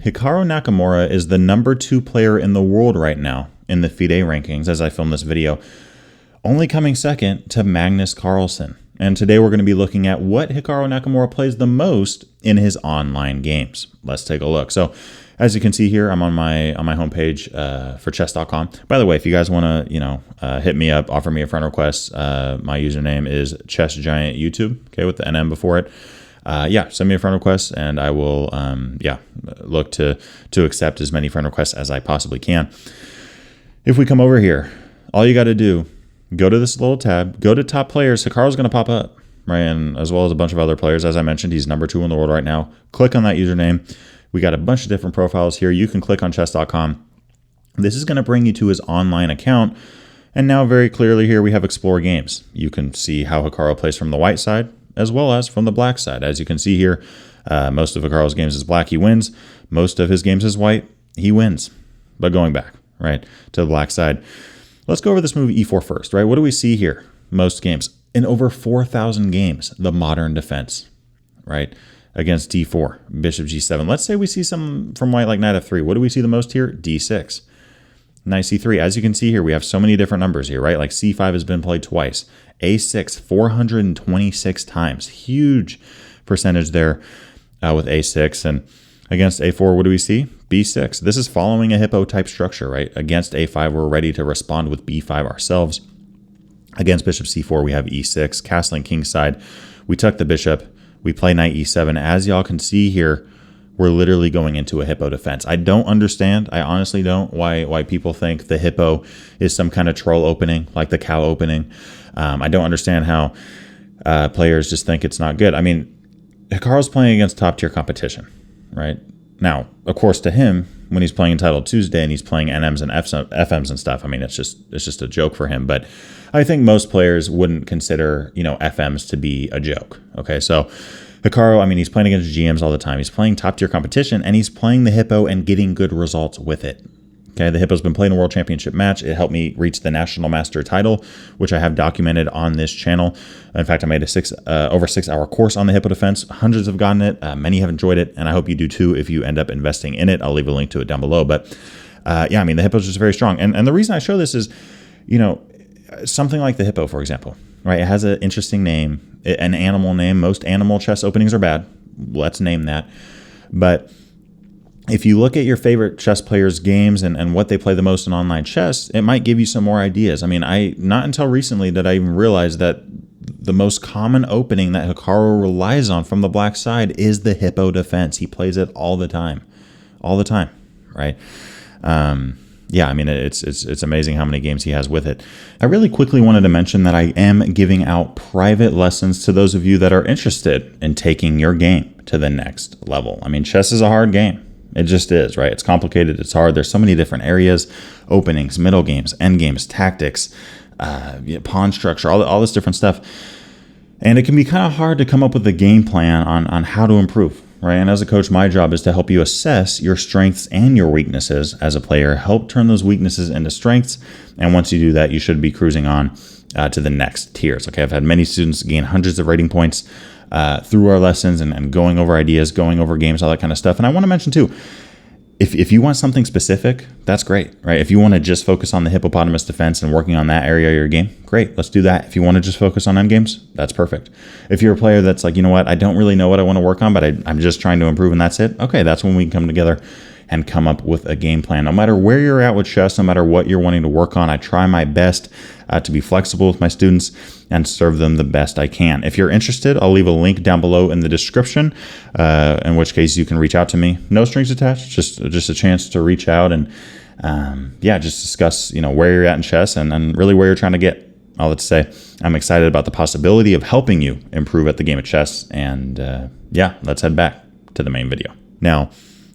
Hikaru Nakamura is the #2 player in the world right now in the FIDE rankings as I film this video, only coming second to Magnus Carlsen. And today we're going to be looking at what Hikaru Nakamura plays the most in his online games. Let's take a look. So as you can see here, I'm on my homepage for chess.com. By the way, if you guys want to, hit me up, offer me a friend request, my username is ChessGiantYouTube, okay, with the NM before it. Send me a friend request and I will, look to accept as many friend requests as I possibly can. If we come over here, all you got to do, go to this little tab, go to top players. Hikaru's going to pop up, right? And as well as a bunch of other players. As I mentioned, he's #2 in the world right now. Click on that username. We got a bunch of different profiles here. You can click on chess.com. This is going to bring you to his online account. And now very clearly here we have Explore Games. You can see how Hikaru plays from the white side as well as from the black side. As you can see here, most of Hikaru's games is black, he wins. Most of his games is white, he wins. But going back, right, to the black side, let's go over this move E4 first, right? What do we see here? Most games. In over 4,000 games, the modern defense, right? Against D4, Bishop G7. Let's say we see some from white like Knight F3. What do we see the most here? D6. Knight C3. As you can see here, we have so many different numbers here, right? Like C5 has been played twice. A6, 426 times. Huge percentage there with A6. And against A4, what do we see? B6. This is following a hippo type structure, right? Against A5, we're ready to respond with B5 ourselves. Against Bishop C4, we have E6, castling kingside. We tuck the bishop. We play Knight E7. As y'all can see here, we're literally going into a hippo defense. I don't understand, I honestly don't, why people think the hippo is some kind of troll opening, like the cow opening. I don't understand how players just think it's not good. I mean, Hikaru's playing against top tier competition, right? Now, of course, to him, when he's playing Entitled Tuesday and he's playing NMs and FMs and stuff, I mean, it's just a joke for him. But I think most players wouldn't consider, FMs to be a joke. Okay, so Hikaru, I mean, he's playing against GMs all the time. He's playing top tier competition and he's playing the hippo and getting good results with it. Okay, the hippo's been playing a world championship match. It helped me reach the national master title, which I have documented on this channel. In fact, I made a over 6 hour course on the hippo defense. Hundreds have gotten it. Many have enjoyed it. And I hope you do too if you end up investing in it. I'll leave a link to it down below. But I mean, the hippo's just very strong. And the reason I show this is, something like the hippo, for example, right? It has an interesting name, an animal name. Most animal chess openings are bad. Let's name that. But if you look at your favorite chess players' games and what they play the most in online chess, it might give you some more ideas. I mean, not until recently did I even realize that the most common opening that Hikaru relies on from the black side is the hippo defense. He plays it all the time, right? I mean, it's amazing how many games he has with it. I really quickly wanted to mention that I am giving out private lessons to those of you that are interested in taking your game to the next level. I mean, chess is a hard game. It just is, right? It's complicated. It's hard. There's so many different areas, openings, middle games, end games, tactics, pawn structure, all this different stuff. And it can be kind of hard to come up with a game plan on how to improve, right? And as a coach, my job is to help you assess your strengths and your weaknesses as a player, help turn those weaknesses into strengths. And once you do that, you should be cruising on to the next tiers. Okay, I've had many students gain hundreds of rating points through our lessons and going over ideas, going over games, all that kind of stuff. And I want to mention too, if you want something specific, that's great, right? If you want to just focus on the Hippopotamus Defense and working on that area of your game, great, let's do that. If you want to just focus on endgames, that's perfect. If you're a player that's like, you know what, I don't really know what I want to work on, but I'm just trying to improve and that's it, okay, that's when we can come together and come up with a game plan. No matter where you're at with chess, no matter what you're wanting to work on, I try my best to be flexible with my students and serve them the best I can. If you're interested, I'll leave a link down below in the description, in which case you can reach out to me. No strings attached, just a chance to reach out and just discuss where you're at in chess and really where you're trying to get. All that to say, I'm excited about the possibility of helping you improve at the game of chess. And let's head back to the main video. Now,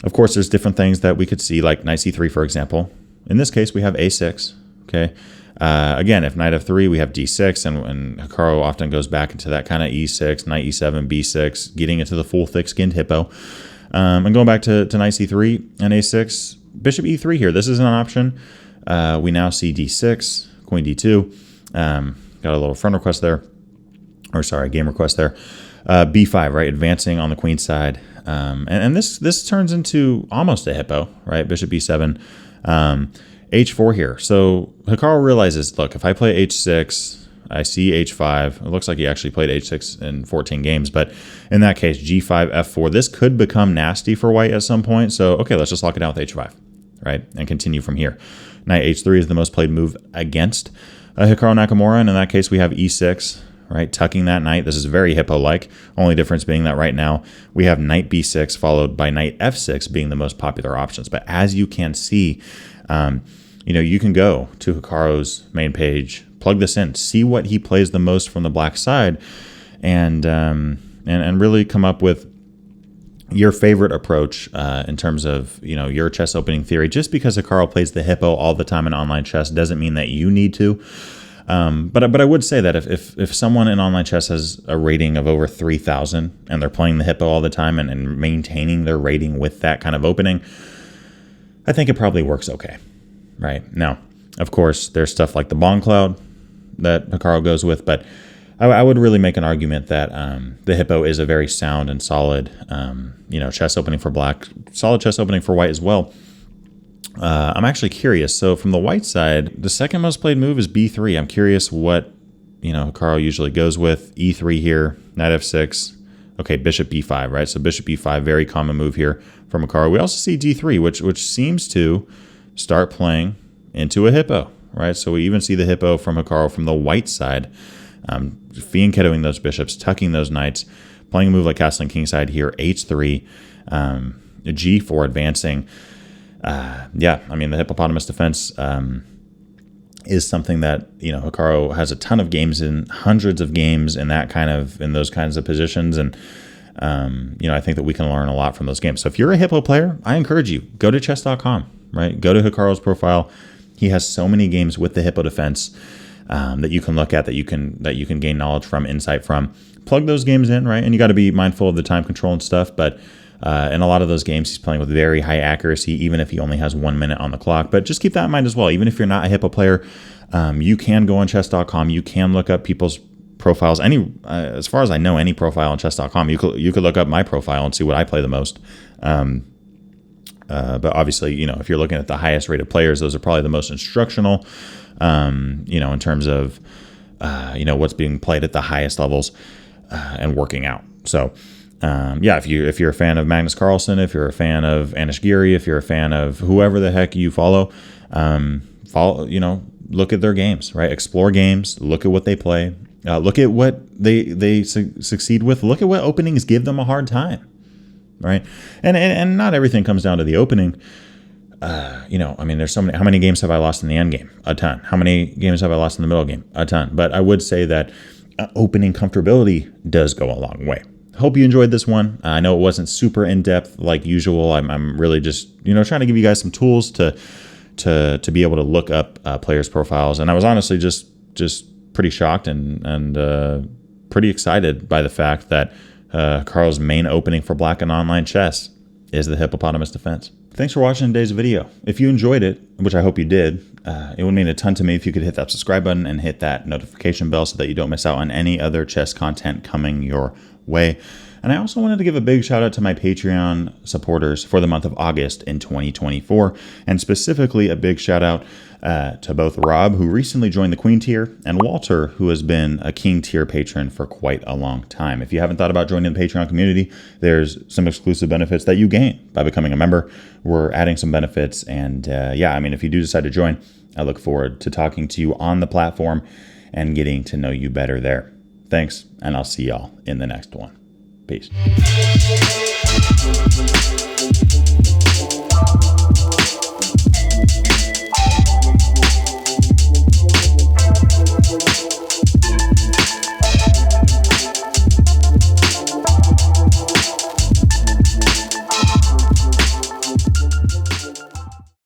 of course, there's different things that we could see, like Knight C3, for example. In this case, we have A6, okay? Again, if Knight F3, we have D6, and Hikaru often goes back into that kind of E6, Knight E7, B6, getting into the full thick-skinned hippo. And going back to Knight C3 and A6, Bishop E3 here. This is an option. We now see D6, Queen D2. Got a little friend request there. Or sorry, game request there. B5, right? Advancing on the queen side. And this turns into almost a hippo, right? Bishop b7, h4 here. So Hikaru realizes, look, if I play h6, I see h5. It looks like he actually played h6 in 14 games, but in that case, g5, f4. This could become nasty for white at some point. So, okay, let's just lock it down with h5, right? And continue from here. Knight h3 is the most played move against Hikaru Nakamura, and in that case, we have e6, right? Tucking that knight. This is very hippo-like. Only difference being that right now, we have knight b6 followed by knight f6 being the most popular options. But as you can see, you can go to Hikaru's main page, plug this in, see what he plays the most from the black side, and really come up with your favorite approach in terms of your chess opening theory. Just because Hikaru plays the hippo all the time in online chess doesn't mean that you need to. But I would say that if someone in online chess has a rating of over 3,000 and they're playing the hippo all the time and maintaining their rating with that kind of opening, I think it probably works okay. Right now, of course, there's stuff like the bomb cloud that Hikaru goes with, but I would really make an argument that the hippo is a very sound and solid, chess opening for black, solid chess opening for white as well. I'm actually curious. So from the white side, the second most played move is b3. I'm curious what Hikaru usually goes with. e3 here, knight f6. Okay, bishop b5, right? So bishop b5, very common move here from Hikaru. We also see d3, which seems to start playing into a hippo, right? So we even see the hippo from Hikaru from the white side, fianchettoing those bishops, tucking those knights, playing a move like castling kingside here, h3, g4 advancing. The Hippopotamus Defense is something that Hikaru has a ton of games in, hundreds of games in those kinds of positions, and I think that we can learn a lot from those games. So if you're a hippo player, I encourage you, go to chess.com. Right? Go to Hikaru's profile. He has so many games with the Hippo Defense that you can look at, that you can gain knowledge from, insight from. Plug those games in, right? And you got to be mindful of the time control and stuff. But in a lot of those games, he's playing with very high accuracy, even if he only has 1 minute on the clock. But just keep that in mind as well. Even if you're not a Hippo player, you can go on chess.com. You can look up people's profiles. As far as I know, any profile on chess.com, you could look up my profile and see what I play the most. But obviously, if you're looking at the highest rated players, those are probably the most instructional, in terms of, what's being played at the highest levels and working out. So, if you're a fan of Magnus Carlsen, if you're a fan of Anish Giri, if you're a fan of whoever the heck you follow, look at their games, right? Explore games, look at what they play, look at what they succeed with, look at what openings give them a hard time. Right. And not everything comes down to the opening. There's so many. How many games have I lost in the end game? A ton. How many games have I lost in the middle game? A ton. But I would say that opening comfortability does go a long way. Hope you enjoyed this one. I know it wasn't super in depth like usual. I'm really just trying to give you guys some tools to be able to look up players' profiles. And I was honestly just pretty shocked and pretty excited by the fact that Carl's main opening for black in online chess is the Hippopotamus Defense. Thanks for watching today's video. If you enjoyed it, which I hope you did, it would mean a ton to me if you could hit that subscribe button and hit that notification bell so that you don't miss out on any other chess content coming your way. And I also wanted to give a big shout out to my Patreon supporters for the month of August in 2024, and specifically a big shout out to both Rob, who recently joined the Queen tier, and Walter, who has been a King tier patron for quite a long time. If you haven't thought about joining the Patreon community, there's some exclusive benefits that you gain by becoming a member. We're adding some benefits, and if you do decide to join, I look forward to talking to you on the platform and getting to know you better there. Thanks, and I'll see y'all in the next one. Peace.